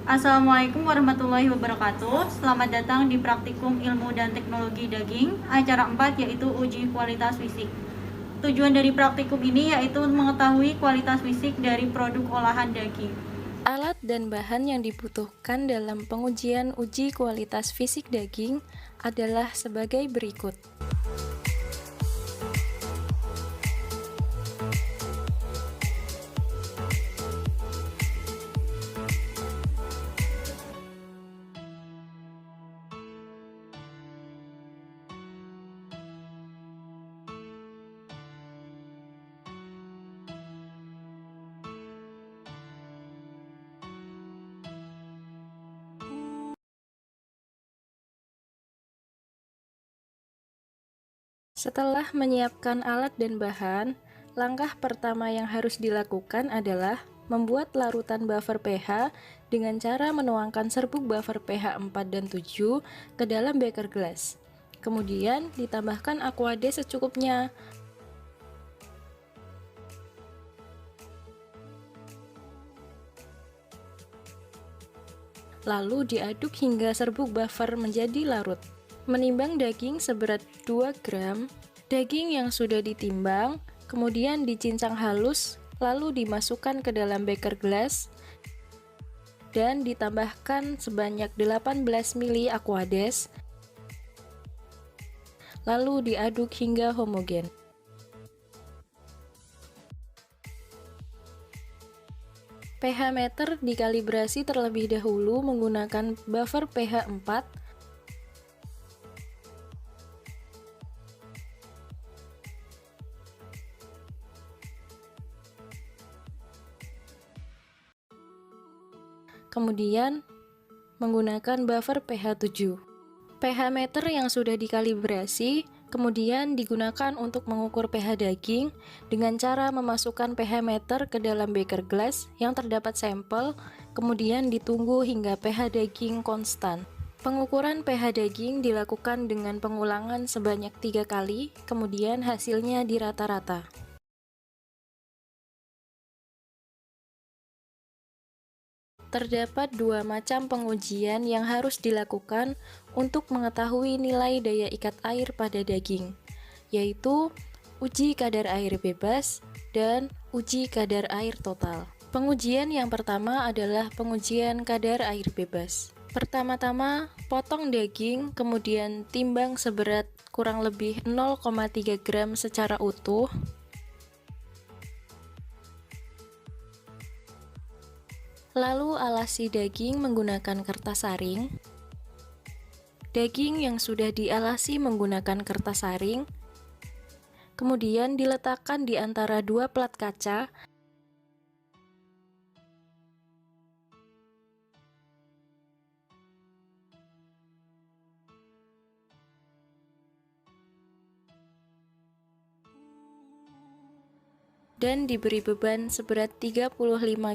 Assalamualaikum warahmatullahi wabarakatuh. Selamat datang di Praktikum Ilmu dan Teknologi Daging, acara 4 yaitu uji kualitas fisik. Tujuan dari praktikum ini yaitu mengetahui kualitas fisik dari produk olahan daging. Alat dan bahan yang dibutuhkan dalam pengujian uji kualitas fisik daging adalah sebagai berikut. Setelah menyiapkan alat dan bahan, langkah pertama yang harus dilakukan adalah membuat larutan buffer pH dengan cara menuangkan serbuk buffer pH 4 dan 7 ke dalam beker gelas. Kemudian ditambahkan aquade secukupnya. Lalu diaduk hingga serbuk buffer menjadi larut. Menimbang daging seberat 2 gram, daging yang sudah ditimbang, kemudian dicincang halus, lalu dimasukkan ke dalam beker gelas, dan ditambahkan sebanyak 18 ml aquades, lalu diaduk hingga homogen. pH meter dikalibrasi terlebih dahulu menggunakan buffer pH 4. Kemudian menggunakan buffer pH 7. pH meter yang sudah dikalibrasi kemudian digunakan untuk mengukur pH daging dengan cara memasukkan pH meter ke dalam beker gelas yang terdapat sampel, kemudian ditunggu hingga pH daging konstan. Pengukuran pH daging dilakukan dengan pengulangan sebanyak 3 kali, kemudian hasilnya dirata-rata. Terdapat dua macam pengujian yang harus dilakukan untuk mengetahui nilai daya ikat air pada daging, yaitu uji kadar air bebas dan uji kadar air total. Pengujian yang pertama adalah pengujian kadar air bebas. Pertama-tama, potong daging, kemudian timbang seberat kurang lebih 0,3 gram secara utuh. Lalu alasi daging menggunakan kertas saring. Daging yang sudah dialasi menggunakan kertas saring, kemudian diletakkan di antara dua plat kaca. Dan diberi beban seberat 35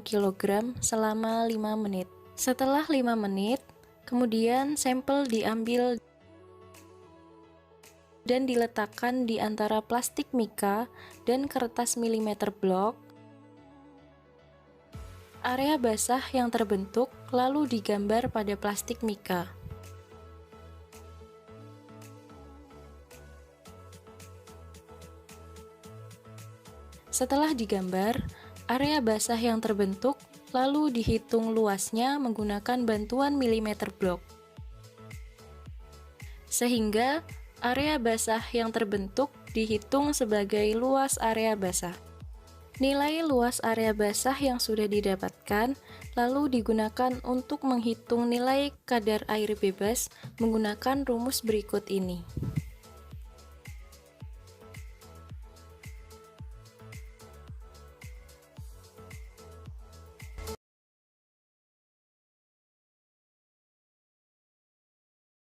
kg selama 5 menit. Setelah 5 menit, kemudian sampel diambil dan diletakkan di antara plastik mika dan kertas milimeter blok. Area basah yang terbentuk lalu digambar pada plastik mika. Setelah digambar, area basah yang terbentuk lalu dihitung luasnya menggunakan bantuan milimeter blok. Sehingga area basah yang terbentuk dihitung sebagai luas area basah. Nilai luas area basah yang sudah didapatkan lalu digunakan untuk menghitung nilai kadar air bebas menggunakan rumus berikut ini.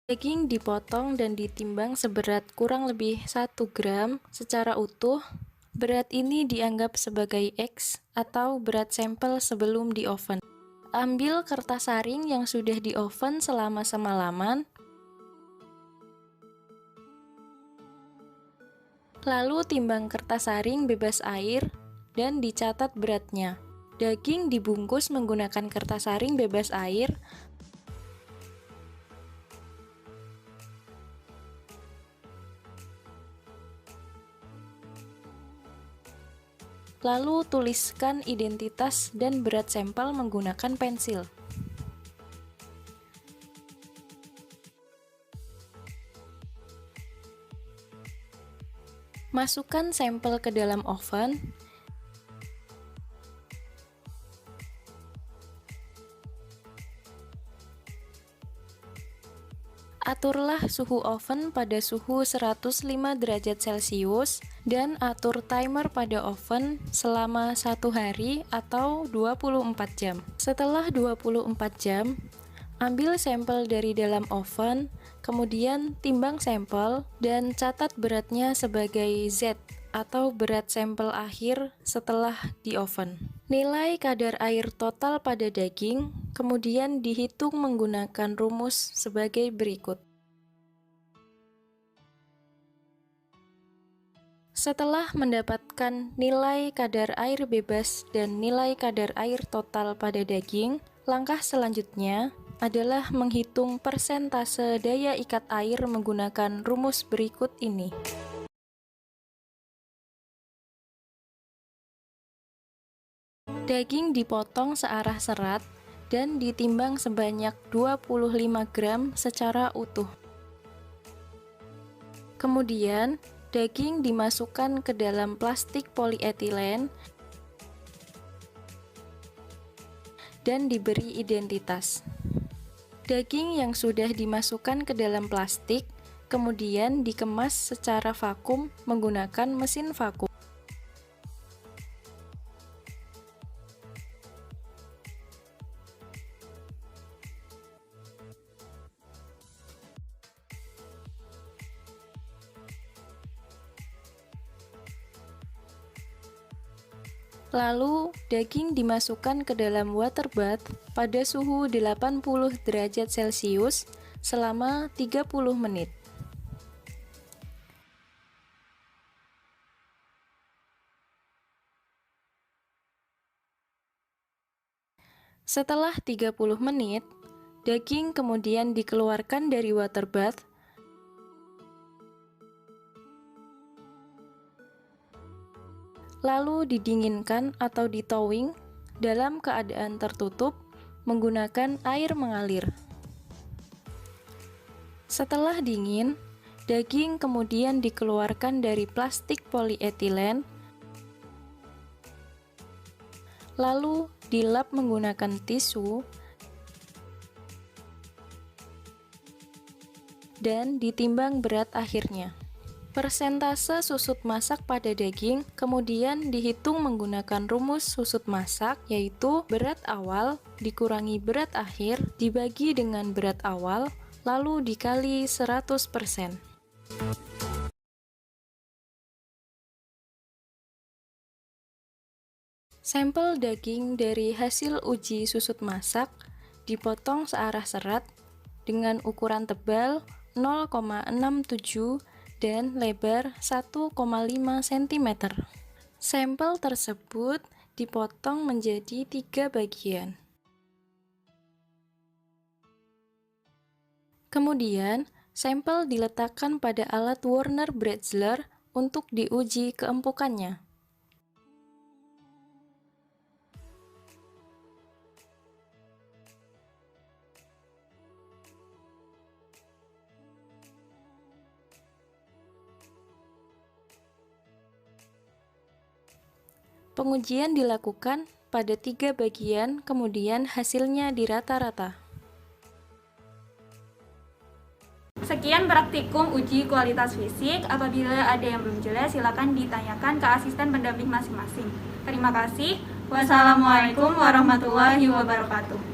Daging dipotong dan ditimbang seberat kurang lebih 1 gram secara utuh. Berat ini dianggap sebagai X atau berat sampel sebelum di oven. Ambil kertas saring yang sudah di oven selama semalaman, lalu timbang kertas saring bebas air dan dicatat beratnya. Daging dibungkus menggunakan kertas saring bebas air. Lalu tuliskan identitas dan berat sampel menggunakan pensil. Masukkan sampel ke dalam oven. Aturlah suhu oven pada suhu 105 derajat Celcius dan atur timer pada oven selama 1 hari atau 24 jam. Setelah 24 jam, ambil sampel dari dalam oven, kemudian timbang sampel dan catat beratnya sebagai Z atau berat sampel akhir setelah di oven. Nilai kadar air total pada daging kemudian dihitung menggunakan rumus sebagai berikut. Setelah mendapatkan nilai kadar air bebas dan nilai kadar air total pada daging, langkah selanjutnya adalah menghitung persentase daya ikat air menggunakan rumus berikut ini. Daging dipotong searah serat dan ditimbang sebanyak 25 gram secara utuh. Kemudian, daging dimasukkan ke dalam plastik polietilen dan diberi identitas. Daging yang sudah dimasukkan ke dalam plastik kemudian dikemas secara vakum menggunakan mesin vakum. Lalu, daging dimasukkan ke dalam water bath pada suhu 80 derajat Celcius selama 30 menit. Setelah 30 menit, daging kemudian dikeluarkan dari water bath. Lalu didinginkan atau ditowing dalam keadaan tertutup menggunakan air mengalir. Setelah dingin, daging kemudian dikeluarkan dari plastik polietilen, lalu dilap menggunakan tisu dan ditimbang berat akhirnya. Persentase susut masak pada daging kemudian dihitung menggunakan rumus susut masak, yaitu berat awal dikurangi berat akhir dibagi dengan berat awal lalu dikali 100%. Sampel daging dari hasil uji susut masak dipotong searah serat dengan ukuran tebal 0,67 dan lebar 1,5 cm. Sampel tersebut dipotong menjadi 3 bagian. Kemudian, sampel diletakkan pada alat Werner Brezler untuk diuji keempukannya. Pengujian dilakukan pada 3 bagian, kemudian hasilnya dirata-rata. Sekian praktikum uji kualitas fisik. Apabila ada yang belum jelas, silakan ditanyakan ke asisten pendamping masing-masing. Terima kasih. Wassalamualaikum warahmatullahi wabarakatuh.